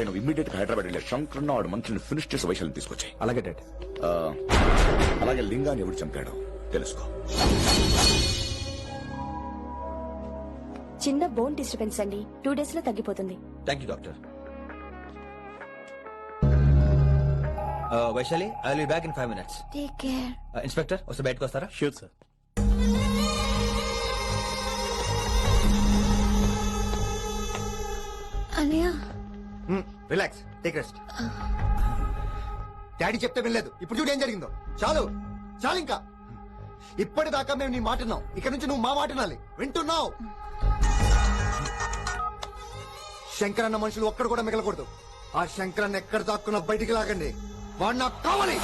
రే నువ్వు ఇమ్మీడియట్ గా హైదరాబాద్ వెళ్ళే శంకర్ ఆడు మనుషుల్ని ఫినిష్ చేసి వైశాల్యం తీసుకొచ్చాయి. అలాగే డాడ్. అలాగే లింగాన్ని ఎవరు చంపాడో తెలుసుకో. చిన్న బోన్ డిస్టర్బెన్స్ అండి, 2 days లో తగ్గిపోతుంది. Thank you doctor. Vaishali, I will be back in 5 minutes. Take care. Inspector వస్తే బయటకు వస్తారా? Sure sir. అన్నయ్య రిలాక్స్, టేక్ రెస్ట్. డాడీ చెప్తే వినలేదు, ఇప్పుడు చూడు ఏం జరిగిందో. చాలు చాలు, ఇంకా ఇప్పటిదాకా మేము నీ మాట విన్నాం, ఇక్కడ నుంచి నువ్వు మా మాట వినాలి. వింటున్నావు? శంకరన్న మనుషులు ఒక్కడు కూడా మిగలకూడదు. ఆ శంకరన్న ఎక్కడ దాక్కున్నా బయటికి లాగండి, వాడు నాకు కావాలి.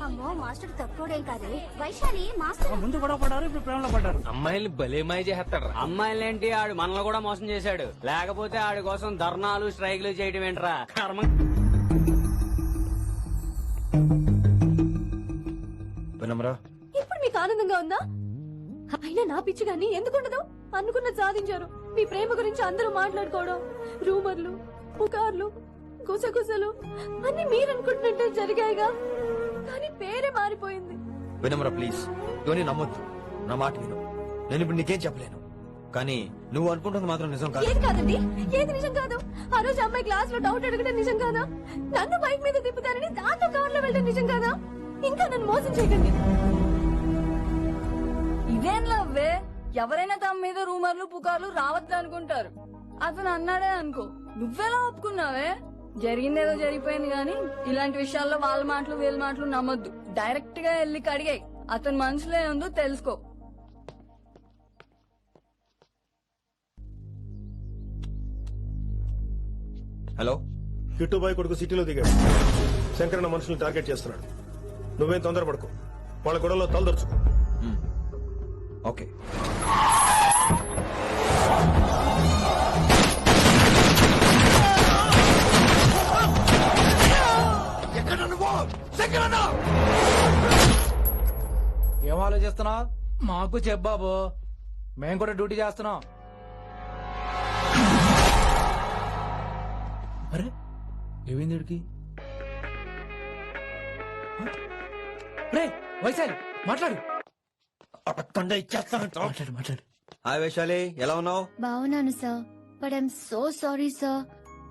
అమ్మో మాస్టర్ తక్కువడేం కాదు. వైశాలి మాస్టర్ ముందు కూడా పడ్డారు, ఇప్పుడు ప్రేమలో పడ్డారు. అమ్మాయిలు భలే మాయ చేస్తాడు. అమ్మాయిలేంటి ఆడు మనల్ని కూడా మోసం చేశాడు. లేకపోతే ఆడి కోసం ధర్నాలు స్ట్రైక్లు చేయడం ఏంట్రా కర్మ. వినమ్రా, ఇప్పుడు మీకు ఆనందంగా ఉందా? అయినా నా పిచ్చి గాని ఎందుకుండదు? అనుకున్న సాధించారు. మీ ప్రేమ గురించి అందరూ మాట్లాడుకోవడం, రూమర్లు, పుకార్లు, గుసగుసలు అన్ని మీరనుకుంటున్నట్టే జరిగాయిగా. కానీ పేరే మారిపోయింది. వినమ్రా ప్లీజ్, ఇవన్నీ నమ్మొద్దు. నా మాట విను. నేను ఇప్పుడు నీకేం చెప్పలేను, కానీ నువ్వు అనుకుంటుంది మాత్రం నిజం కాదు. ఏది కాదండి, ఏది నిజం కాదు? ఆ రోజు అమ్మాయి క్లాస్ లో డౌట్ అడగడం నిజం కాదా? నన్ను బైక్ మీద తిప్పుతారని దాంట్లో కార్ లో వెళ్ళడం నిజం కాదా? ఇంకా నన్ను మోసం చేయకండి. ఇదేం లవ్వే? ఎవరైనా తమ మీద రూమర్లు పుకార్లు రావద్దు అనుకుంటారు. అతను అన్నాడే అనుకో, నువ్వెలా ఒప్పుకున్నావే? జరిగిందేదో జరిగిపోయింది గాని ఇలాంటి విషయాల్లో వాళ్ళ మాటలు వీళ్ళ మాటలు నమ్మొద్దు. డైరెక్ట్ గా వెళ్ళి కడిగాయి. అతని మనసులో ఏముందో తెలుసుకో. హలో, కిట్టుబాయ్ కొడుకు సిటీలో దిగాడు. శంకరన్న మనుషుల్ని టార్గెట్ చేస్తున్నాడు. నువ్వేం తొందరపడకు, వాళ్ళ గొడవలో తలదొచ్చుకో. ఓకే. ఎక్కడ నువ్వు? శంకరన్న! ఏం ఆలోచిస్తున్నావు? మాకు చెప్పాబు, మేము కూడా డ్యూటీ చేస్తున్నాం. అరే ఏమైంది వీడికి? రే వైశాలి, మాట్లాడు మాట్లాడు మాట్లాడు. హాయ్ వైశాలి, ఎలా ఉన్నావు? బాగున్నాను sir, but I'm so sorry sir.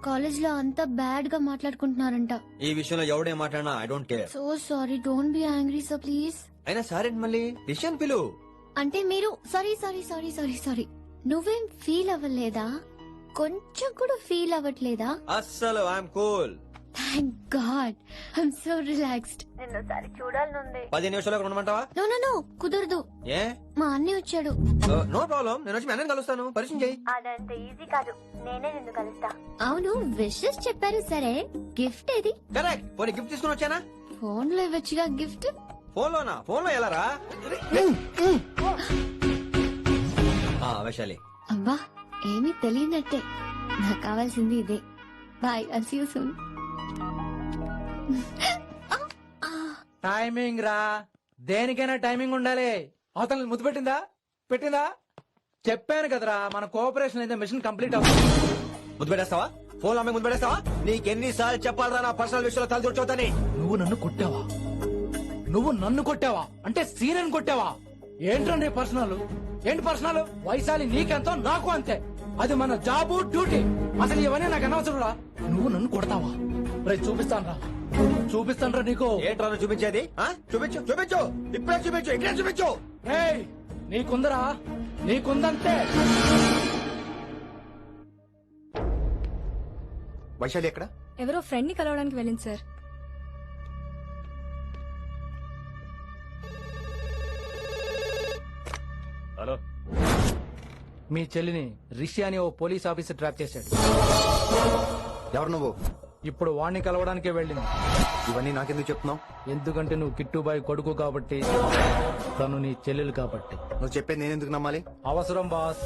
College లో అంతా బ్యాడ్ గా మాట్లాడుకుంటున్నారంట. ఈ విషయంలో ఎవడే మాట్లాడినా I don't care. So sorry, don't be angry sir please. అయినా సరే మళ్ళీ డిసిషన్ పిలు. అంటే మీరు sorry sorry sorry sorry sorry నువ్వేం ఫీల్ అవ్వలేదా? కొంచెం కూడా ఫీల్ అవ్వట్లేదా? అస్సలు I'm cool. Thank God, I'm so relaxed. నిన్నోసారి చూడాలనుంది. 10 నిమిషాలు అక్కడ ఉండమంటావా? నో నో నో, కుదరదు. ఏ? మా అన్నయ్య వచ్చాడు. నో ప్రాబ్లం, నేను వచ్చి మీ అన్నని కలుస్తాను. పరిచయం చేయి. అదంత ఈజీ కాదు, నేనే నిన్ను కలుస్తా. అవును, విషెస్ చెప్పారు సరే, గిఫ్ట్ ఏది? కరెక్ట్. పోనీ గిఫ్ట్ తీసుకుని వచ్చానా? ఫోన్ లో ఇవ్వచ్చుగా గిఫ్ట్. ఫోన్ లోనా? ఫోన్ లో ఎలా రా? వైశాలి, అబ్బా ఏమీ తెలియనట్టే. నాకు కావాల్సింది ఇదే. Bye, I'll see you soon. Timing రా, దేనికైనా టైమింగ్ ఉండాలి. అవతల ముద్దు పెట్టిందా? చెప్పాను కదరా, మన కోఆపరేషన్ అయితే మిషన్ కంప్లీట్ అవుతుంది. ముద్దు పెట్టేస్తావా? ఫోన్ అమ్మాయి ముద్దు పెట్టేస్తావా? నీకెన్నిసార్లు చెప్పాలరా నా పర్సనల్ విషయంలో తల దూర్చవుతాని? నువ్వు నన్ను కొట్టావా అంటే సీరియన్ కొట్టావా? ఏంటండి పర్సనల్? ఏంటి పర్సనల్? వైశాలి నీకెంతో నాకు అంతే. అది మన జాబు, డ్యూటీ. అసలు ఇవన్నీ నాకు అనవసరంరా. నువ్వు నన్ను కొడతావా? రేపు చూపిస్తాను రా నీకు. ఏంట్రా నువ్వు చూపించేది? చూపించు, ఇప్పుడే చూపించు, ఇక్కడే చూపించు. ఏయ్, నీకుందంతే. వైశాలి ఎక్కడ? ఎవరో ఫ్రెండ్ ని కలవడానికి వెళ్ళింది సార్. హలో, మీ చెల్లిని రిషి అని ఓ పోలీస్ ఆఫీసర్ ట్రాప్ చేశాడు. ఎవరు నువ్వు? ఇప్పుడు వాణ్ణి కలవడానికే వెళ్ళింది. ఇవన్నీ నాకెందుకు చెప్తున్నావు? ఎందుకంటే నువ్వు కిట్టుబాయ్ కొడుకు కాబట్టి, తను నీ చెల్లెలు కాబట్టి. నువ్వు చెప్పేది నేను ఎందుకు నమ్మాలి? అవసరం బాస్,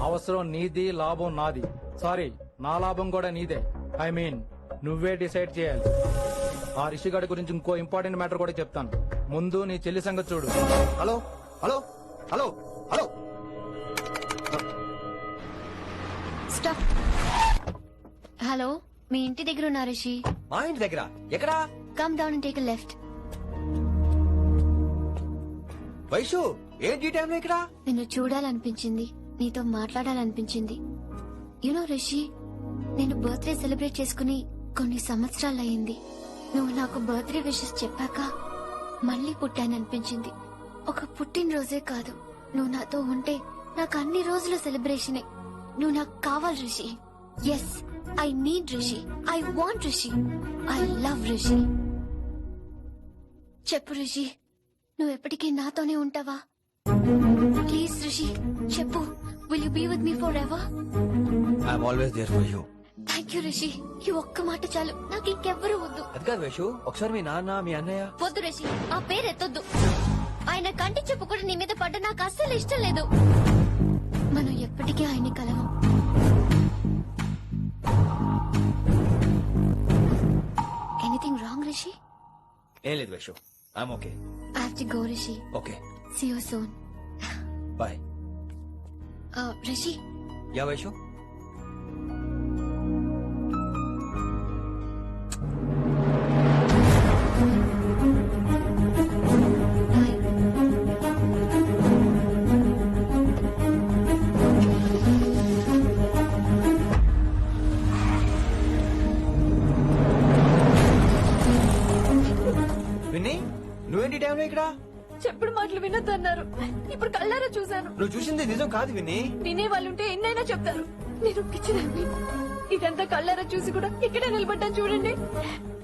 అవసరం నీది, లాభం నాది. సారీ, నా లాభం కూడా నీదే. ఐ మీన్ నువ్వే డిసైడ్ చేయాలి. ఆ రిషిగాడి గురించి ఇంకో ఇంపార్టెంట్ మ్యాటర్ కూడా చెప్తాను. ముందు నీ చెల్లి సంగతి చూడు. Hello hello hello hello stop. Hello, మీ ఇంటి దగ్గర ఉన్నా రిషి. మా ఇంటి దగ్గర ఎక్కడా? Come down and take left. Vaishu ఏంటి టైంలో ఇక్కడ? నిన్ను చూడాలనిపించింది, నీతో మాట్లాడాలనిపించింది. యునో రిషి, నేను బర్త్డే సెలబ్రేట్ చేసుకుని కొన్ని సంవత్సరాలయ్యింది. నువ్వు నాకు బర్త్డే విషెస్ చెప్పాక మళ్ళీ పుట్టాననిపించింది. ఒక పుట్టినరోజే కాదు, నువ్వు నాతో ఉంటే నాకు అన్ని రోజుల సెలబ్రేషనే. నువ్వు నాకు కావాలి Rishi. Yes, I need Rishi. I want Rishi. I love Rishi. చెప్పు రిషి, నువ్వు ఎప్పటికీ నాతోనే ఉంటావా? ప్లీజ్ రిషి చెప్పు. Will you be with me forever? I'm always there for you. Thank you Rishi. ఈ ఒక్క మాట చాలు, నాకు ఇంకెవ్వరూ వద్దు. అది కాదు వైషు, ఒకసారి మీ నాన్న మీ అన్నయ్య. వద్దు రిషి, ఆ పేరు ఎత్తొద్దు. ఆయన కంటి చెప్పు కూడా నీ మీద పడ్డ నాకు అస్సలు ఇష్టం లేదు. మనం ఎప్పటికీ ఆయన్ని కలవం. Anything wrong Rishi? ఏం లేదు Vaishu, I'm okay. I have to go Rishi. Okay, see you soon. Bye. Rishi, yeah Vaishu. Vinni, నువ్వేంటి టైంలో ఇక్కడ? చెప్పుడు మాటలు వినొద్దన్నారు, ఇప్పుడు కళ్ళారా చూశాను. నువ్వు చూసింది నిజం కాదు విన్నీ. వినే వాళ్ళుంటే ఎన్నైనా చెప్తారు. నేను పిచ్చిదాన్ని. ఇదంతా కళ్ళారా చూసి కూడా ఇక్కడే నిలబడ్డాను చూడండి.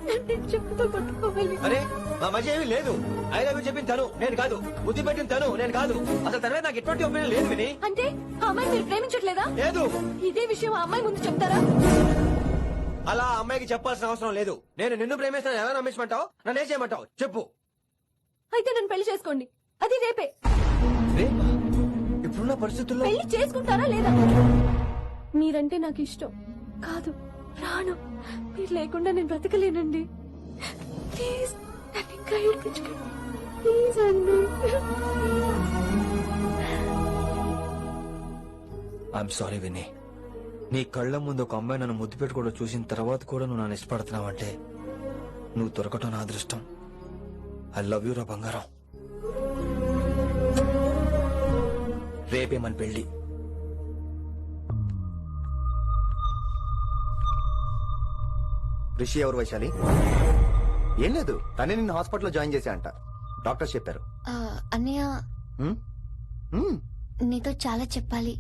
నన్ను చెప్పుతో కొట్టుకోవాలి. అరే మా మధ్య ఏమీ లేదు. ఐ లవ్ యూ చెప్పిన తను నేను కాదు, బుద్ధి పెట్టిన తను నేను కాదు. అసలు తన మీద నాకు ఎటువంటి ఒపీనియన్ లేదు విని. అంటే ఆ అమ్మాయి మీరు ప్రేమించట్లేదా? లేదు. ఇదే విషయం ఆ అమ్మాయి ముందు చెప్తారా? అలా ఆ అమ్మాయికి చెప్పాల్సిన అవసరం లేదు. నేను నిన్ను ప్రేమిస్తాను, ఎలా నమ్మించమంటావు? నన్ను ఏం చేయమంటావు చెప్పు. అయితే నన్ను పెళ్లి చేసుకోండి, అది రేపే. రేపా? ఇప్పుడున్న పరిస్థితుల్లో పెళ్లి చేసుకుంటారా లేదా? మీరంటే నాకు ఇష్టం కాదు, ప్రాణం. మీరు లేకుండా నేను బ్రతకలేనండి. ప్లీజ్ నన్ను ఇంకా ఏడిపించకండి. ప్లీజ్ అండి. I'm sorry Vinni. నీ కళ్ళ ముందు ఒక అమ్మాయి నన్ను ముద్దు పెట్టుకోవడం చూసిన తర్వాత కూడా నువ్వు నన్ను ఇష్టపడుతున్నావంటే నువ్వు దొరకటం నా అదృష్టం. ఐ లవ్ యూ రా బంగారం. రేపే మన పెళ్లి. రిషి ఎవరు వైశాలి? ఏం లేదు, తనే నిన్ను హాస్పిటల్లో జాయిన్ చేశా అంట, డాక్టర్స్ చెప్పారు. అన్నయ్య, హ్మ్? హ్మ్. నీతో చాలా చెప్పాలి.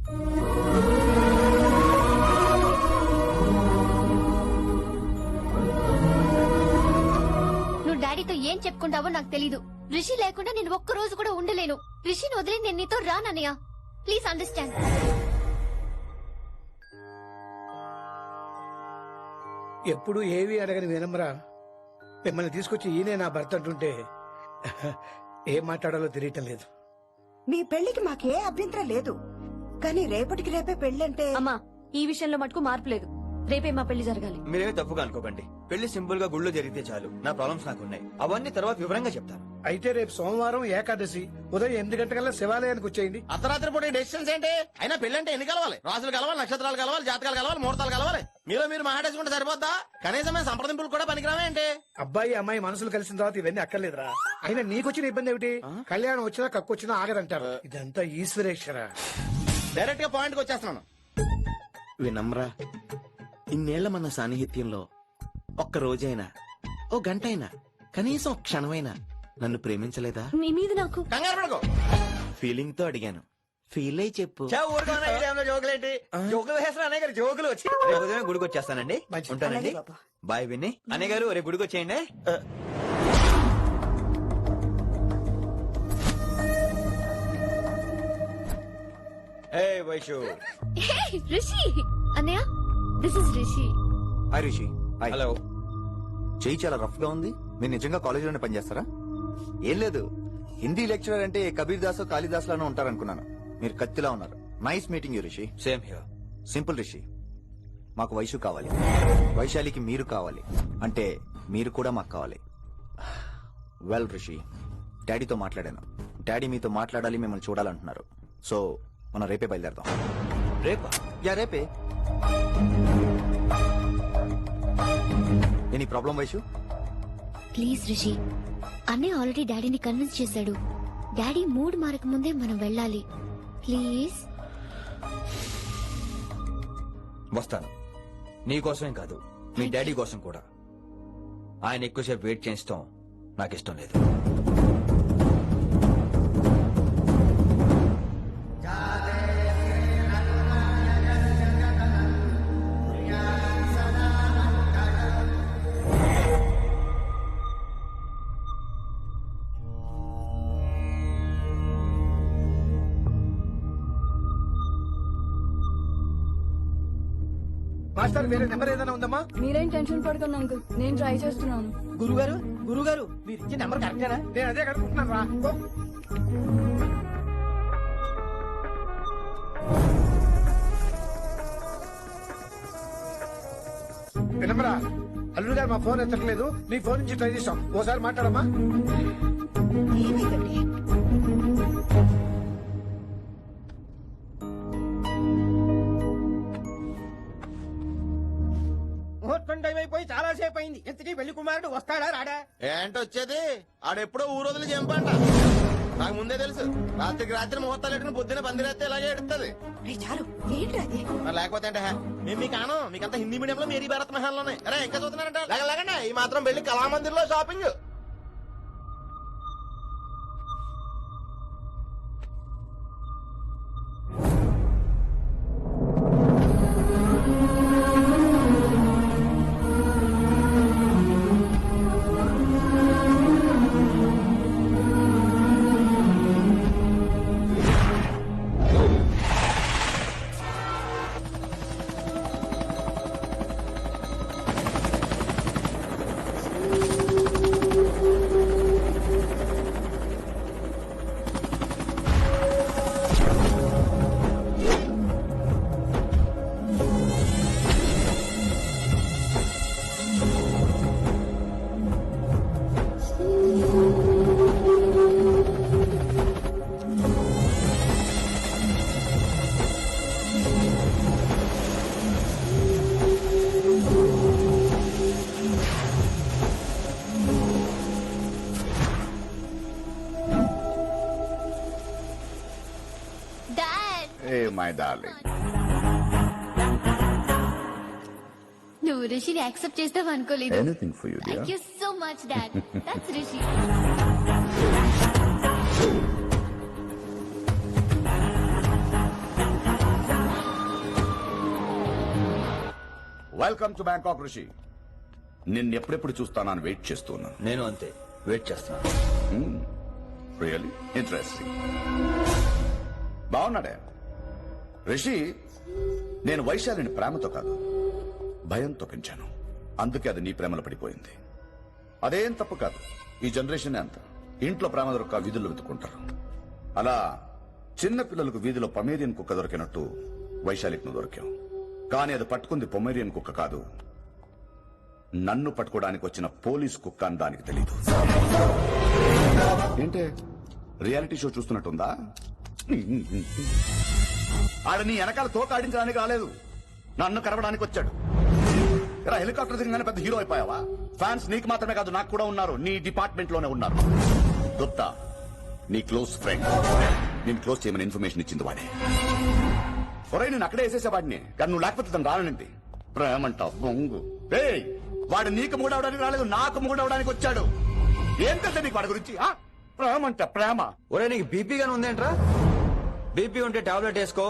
నువ్వు డాడీతో ఏం చెప్పుకుంటావో నాకు తెలీదు. రిషి లేకుండా నేను ఒక్క రోజు కూడా ఉండలేను. రిషిని వదిలి నేను నీతో రానన్నయ్య. Please understand. ఎప్పుడు ఏవి అడగని వినమ్రా మిమ్మల్ని తీసుకొచ్చి ఈయనే నా భర్త అంటుంటే ఏం మాట్లాడాలో తెలియటం లేదు. మీ పెళ్లికి మాకే అభ్యంతరం లేదు, కానీ రేపటికి రేపే పెళ్ళంటే. అమ్మా, ఈ విషయంలో మటుకు మార్పు లేదు. రేపే మా పెళ్లి జరగాలి. మీరేమీ తప్పుగా అనుకోకండి. పెళ్లి సింపుల్ గా గుళ్ళో జరిగితే చాలు. నా ప్రాబ్లమ్స్ నాకున్నాయి, అవన్నీ తర్వాత వివరంగా చెప్తాను. అయితే రేపు సోమవారం ఏకాదశి ఉదయం 8 గంటలకల్లా శివాలయానికి వచ్చేయండి. అర్ధరాత్రి పూట డెసిషన్స్ ఏంటి? అయినా పెళ్ళంటే ఎన్ని కలవాలి? రాజులు కలవాలి, నక్షత్రాలు కలవాలి, జాతకాలు కలవాలి, ముహూర్తాలు కలవాలి. మీలో మీరు మాట్లాడేసుకుంటే సరిపోద్దా? కనీసమైన సంప్రదింపులు కూడా పనికిరావే ఏంటి? అబ్బాయి అమ్మాయి మనసులు కలిసిన తర్వాత ఇవన్నీ అక్కర్లేదురా. అయినా నీకొచ్చిన ఇబ్బంది ఏమిటి? కళ్యాణం వచ్చినా కక్కొచ్చినా ఆగదంటారు. ఇదంతా ఈశ్వరేశ్వర. డైరెక్ట్ గా పాయింట్ కి వచ్చేస్తున్నాను. వినమ్రా, ఇన్నేళ్ల మన సాన్నిహిత్యంలో ఒక్క రోజైనా, ఓ గంట అయినా, కనీసం ఒక క్షణమైనా నన్ను ప్రేమించలేదా? మీ మీద నాకు కంగారు పడుకో. ఫీలింగ్ తో అడిగాను, ఫీల్ అయి చెప్పు. జోకులేంటి? జోకులు వేసిన అన్నయ్య గారు జోకులు వచ్చి రేపు ఉదయం గుడికి వచ్చేస్తానండి. ఉంటానండి. బాయ్ విన్ని. అన్నయ్య గారు రేపు గుడికి వచ్చేయండి. వైషు. రిషి అన్నయ్య, this is Rishi. Hi Rishi. Hi. Hello. చెయ్యి చాలా రఫ్ గా ఉంది. మీరు నిజంగా కాలేజీలోనే పనిచేస్తారా? ఏం లేదు, హిందీ లెక్చరర్ అంటే కబీర్ దాస్ కాళిదాస్ లానో ఉంటారనుకున్నాను. మీరు కత్తిలా ఉన్నారు. Nice meeting you Rishi. Same here. Simple Rishi, మాకు వైషు కావాలి, వైశాలికి మీరు కావాలి, అంటే మీరు కూడా మాకు కావాలి. వెల్ రిషి, డాడీతో మాట్లాడాను. డాడీ మీతో మాట్లాడాలి, మిమ్మల్ని చూడాలంటున్నారు. సో మనం రేపే బయలుదేరదాం. రేపా? యా రేపే. Any problem Vaishu? Please Rishi, అన్నయ్య ఆల్రెడీ డాడీని కన్విన్స్ చేశాడు. డాడీ మూడ్ మారక ముందే మనం వెళ్ళాలి. ప్లీజ్. వస్తాను. నీకోసమేం కాదు, మీ డాడీ కోసం కూడా. ఆయన ఎక్కువసేపు వెయిట్ చేయించడం నాకు ఇష్టం లేదు. మాస్టర్ వేరే నెంబర్ ఏదైనా ఉందమ్మా? మీరేం టెన్షన్ పడకండి అంకుల్, నేను ట్రై చేస్తున్నాను. గురుగారు మీరు ఇచ్చే నెంబర్ కరెక్టేనా? నేను అదే కనుక్కుంటున్నాను రా. వినమరా, అల్లుడు గారు మా ఫోన్ ఎత్తట్లేదు, నీ ఫోన్ నుంచి ట్రై చేస్తాం, ఓసారి మాట్లాడమ్మా. ఏమైందండి? ముహూర్తం టైం అయిపోయి చాలా సేపు అయింది. ఇంతకీ పెళ్లి కుమారుడు వస్తాడా రాడా? ఏంటి వచ్చేది? ఆడెప్పుడో ఊరోజులు చంపంట. నాకు ముందే తెలుసు. రాత్రికి రాత్రి ముహూర్తాలు ఎట్టిన పొద్దున పందిరేస్తే ఇలాగే ఎడుతుంది. చాలు, ఏంట్రా అది? మరి లేకపోతే అంటే మేము మీకు ఆనం, మీకంతా హిందీ మీడియం లో మేరీ భారత్ మహల్ లోనే. అరే ఇంకా చూస్తున్నారంట, లేకండి ఈ మాత్రం వెళ్ళి కళామందిర్ లో షాపింగ్. మై డార్లింగ్, నువ్వు రిషిని యాక్సెప్ట్ చేస్తావు అనుకోలేదు. Anything for you dear. Thank you so much dad. That's Rishi. Welcome to Bangkok Rishi. నిన్ను ఎప్పుడెప్పుడు చూస్తానని వెయిట్ చేస్తున్నాను. నేను అంతే వెయిట్ చేస్తున్నాను. Really interesting. బాగున్నాడే రిషి. నేను వైశాలిని ప్రేమతో కాదు, భయంతో పెంచాను. అందుకే అది నీ ప్రేమలో పడిపోయింది. అదేం తప్పు కాదు. ఈ జనరేషన్ అంత ఇంట్లో ప్రేమ దొరక్క వీధుల్లో వెతుక్కుంటారు. అలా చిన్న పిల్లలకు వీధిలో పమేరియన్ కుక్క దొరికినట్టు వైశాలికి నువ్వు దొరికావు. కానీ అది పట్టుకుంది పొమేరియన్ కుక్క కాదు, నన్ను పట్టుకోవడానికి వచ్చిన పోలీస్ కుక్క అని దానికి తెలీదు. ఏంటే రియాలిటీ షో చూస్తున్నట్టుందా? ఆడ నీ వెనకాల తోక ఆడించడానికి రాలేదు, నన్ను కరవడానికి వచ్చాడు. ఇలా హెలికాప్టర్ దిగగానే పెద్ద హీరో అయిపోయావా? ఫ్యాన్స్ నీకు మాత్రమే కాదు, నాకు కూడా ఉన్నారు. నీ డిపార్ట్మెంట్ లోనే ఉన్నారు. గుప్తా నీ క్లోజ్ ఫ్రెండ్, నేను క్లోజ్ చేయమని ఇన్ఫర్మేషన్ ఇచ్చింది వాడే. ఒరే నేను అక్కడే వేసేసేవాడిని, కానీ నువ్వు లేకపోతే తను రానండి. ప్రేమంట బొంగు. వాడు నీకు మూడవడానికి రాలేదు, నాకు మూడవడానికి వచ్చాడు. ఏంటంటే నీకు వాడి గురించి ప్రేమంట ప్రేమ. ఒరే నీకు బీపీ గానీ ఉందేంట్రా? బీపీ ఉంటే టాబ్లెట్ వేసుకో,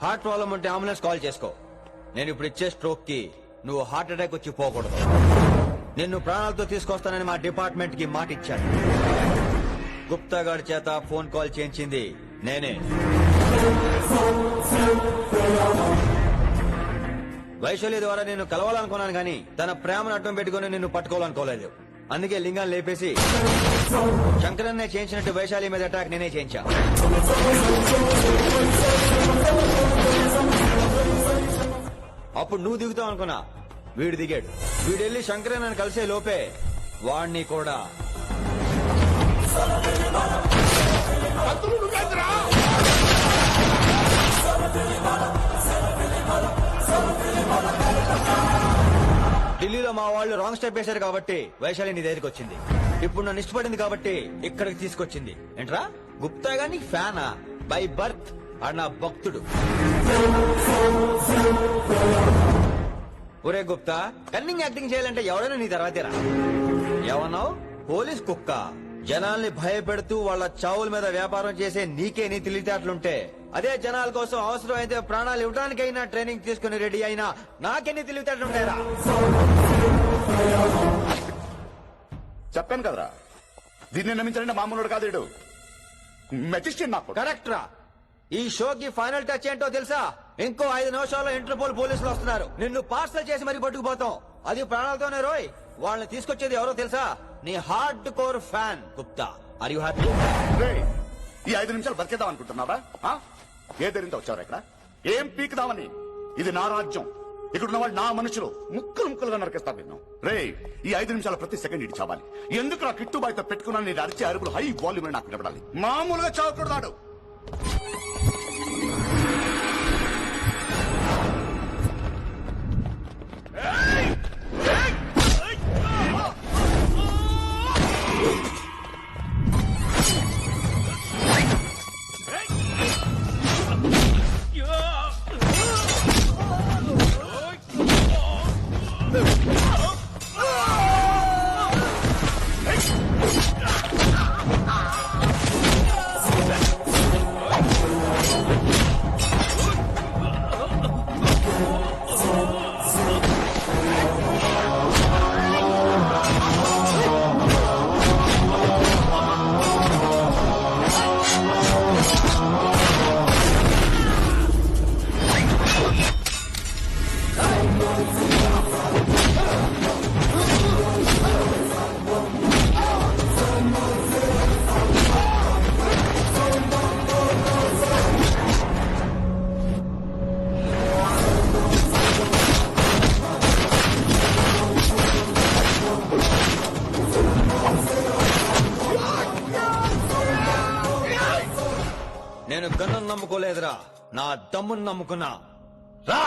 హార్ట్ ప్రాబ్లం ఉంటే అంబులెన్స్ కాల్ చేసుకో. నేను ఇప్పుడు ఇచ్చే స్ట్రోక్ కి నువ్వు హార్ట్ అటాక్ వచ్చి పోకూడదు. నిన్ను ప్రాణాలతో తీసుకొస్తానని మా డిపార్ట్మెంట్ కి మాట ఇచ్చాను. గుప్తా గారి చేత ఫోన్ కాల్ చేయించింది నేనే. వైశాలి ద్వారా నేను కలవాలనుకున్నాను కానీ తన ప్రేమను అడ్డం పెట్టుకుని నిన్ను పట్టుకోవాలనుకోలేదు. అందుకే లింగాన్ని లేపేసి శంకరన్నే చేయించినట్టు వైశాలి మీద అటాక్ నేనే చేయించా. అప్పుడు నువ్వు దిగుతావు అనుకున్నా, వీడు దిగాడు. వీడెళ్ళి శంకరన్నని కలిసే లోపే వాణ్ణి కూడా ఢిల్లీలో లో మా వాళ్ళు రాంగ్ స్టెప్ వేశారు కాబట్టి వైశాలి నీ దగ్గరికి వచ్చింది. ఇప్పుడు నన్ను ఇష్టపడింది కాబట్టి ఇక్కడికి తీసుకొచ్చింది. ఏంట్రా గుప్తా గాని ఫ్యానా? బై బర్త్ ఆడు నా భక్తుడు. ఒరే గుప్తా, కన్నింగ్ యాక్టింగ్ చేయాలంటే ఎవడైనా నీ తర్వాతేరా. ఏమన్నావు? పోలీస్ కుక్క. జనాల్ని భయపెడుతూ వాళ్ళ చావుల మీద వ్యాపారం చేసే నీకే నీ తెలివితేటలుంటే, అదే జనాల కోసం అవసరం అయితే ప్రాణాలు ఇవ్వడానికైనా ట్రైనింగ్ తీసుకుని రెడీ అయినా నాకెన్ని తెలివితేటలుంటాయరా? చెప్పాను కదరా, దీన్ని నమ్మించాలంటే మామూలుడు కాదు వీడు. మెజిస్ట్రేట్ నాకు. కరెక్ట్ రా. ఈ షోకి ఫైనల్ టచ్ ఏంటో తెలుసా? ఇంకో 5 నిమిషాల్లో ఇంటర్పోల్ పోలీసులు వస్తున్నారు. నిన్ను పార్సల్ చేసి మరీ పట్టుకుపోతాం. అది ప్రాణాలతోనే రోయ్. వాళ్ళని తీసుకొచ్చేది ఎవరో తెలుసా? నీ hardcore fan Gupta. Are you happy? ఈ 5 నిమిషాలు బతికేద్దాం అనుకుంటున్నావా? ఏ ధైర్యంతో వచ్చారు ఇక్కడ? ఏం పీకుదామని? ఇది నా రాజ్యం. ఇక్కడున్న వాళ్ళు నా మనుషులు. ముక్కలు ముక్కలుగా నరికేస్తారు నిన్ను. ఈ 5 నిమిషాల ప్రతి సెకండ్ ఇటు చావాలి. ఎందుకు నా కిట్టుబాయితో పెట్టుకున్నా? నేను అరిచే అరుపులు హై వాల్యూమ్ నాకు వినపడాలి. మామూలుగా చావకూడదాడు. నేను గన్నును నమ్ముకోలేదురా, నా దమ్మును నమ్ముకున్నా. రా!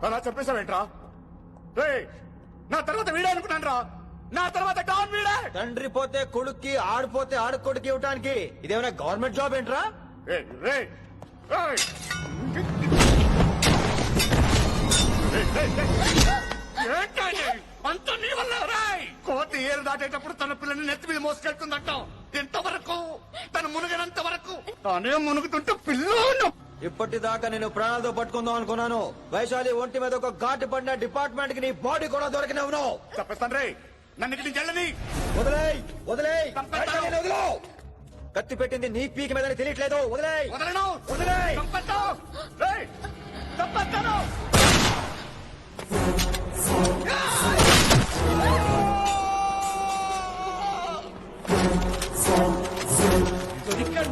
అలా చెప్పేశావేంట్రా? నా తర్వాత వీడే అనుకున్నాను రా. నా తర్వాత డాన్ వీడే. తండ్రి పోతే కొడుక్కి, ఆడిపోతే ఆడుకొడుకి ఇవ్వటానికి ఇదేమైనా గవర్నమెంట్ జాబ్ ఏంట్రా? అంత నీ వల్ల రాయ్. కోతి ఏరు దాటేటప్పుడు తన పిల్లని నెత్తి మీద మోసుకెళ్తుందంటాం. ఎంతవరకు? తను మునిగినంత వరకు. తానే మునుగుతుంటే పిల్లను. ఇప్పటిదాకా నేను ప్రాణాలతో పట్టుకుందాం అనుకున్నాను. వైశాలి ఒంటి మీద ఒక ఘాటు పడిన డిపార్ట్మెంట్ కి నీ బాడీ కూడా దొరికినవును. చెప్పేస్తాను రే, నన్ను ఇక్కడి నుంచి వెళ్ళని. వదిలేయ్, వదిలేయ్, వదిలో. కత్తి పెట్టింది నీ పీకి మీద తెలియట్లేదు. వదిలేయ్. వదలను. వదిలేయ్. చంపేస్తాను.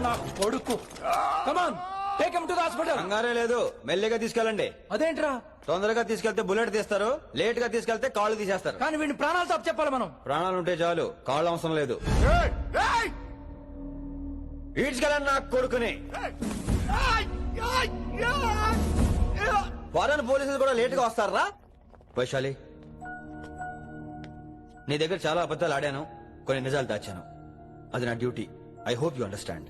నా కొడుకు. Come on, take him to the hospital. కంగారే లేదు, మెల్లిగా తీసుకెళ్ళండి. అదేంట్రా? తొందరగా తీసుకెళ్తే బుల్లెట్ తీస్తారు, లేట్ గా తీసుకెళ్తే కాళ్ళు తీసేస్తారు. కానీ వీడిని ప్రాణాలతో చెప్పాలి మనం. ప్రాణాలుంటే చాలు, కాళ్ళు అవసరం లేదు. ఈడ్చుకెళ్ళండి నా కొడుకుని. ఫారెన్ పోలీసులు కూడా లేట్ గా వస్తారా? వైశాలి, నీ దగ్గర చాలా అబద్ధాలు ఆడాను, కొన్ని నిజాలు దాచాను. అది నా duty. I hope you understand.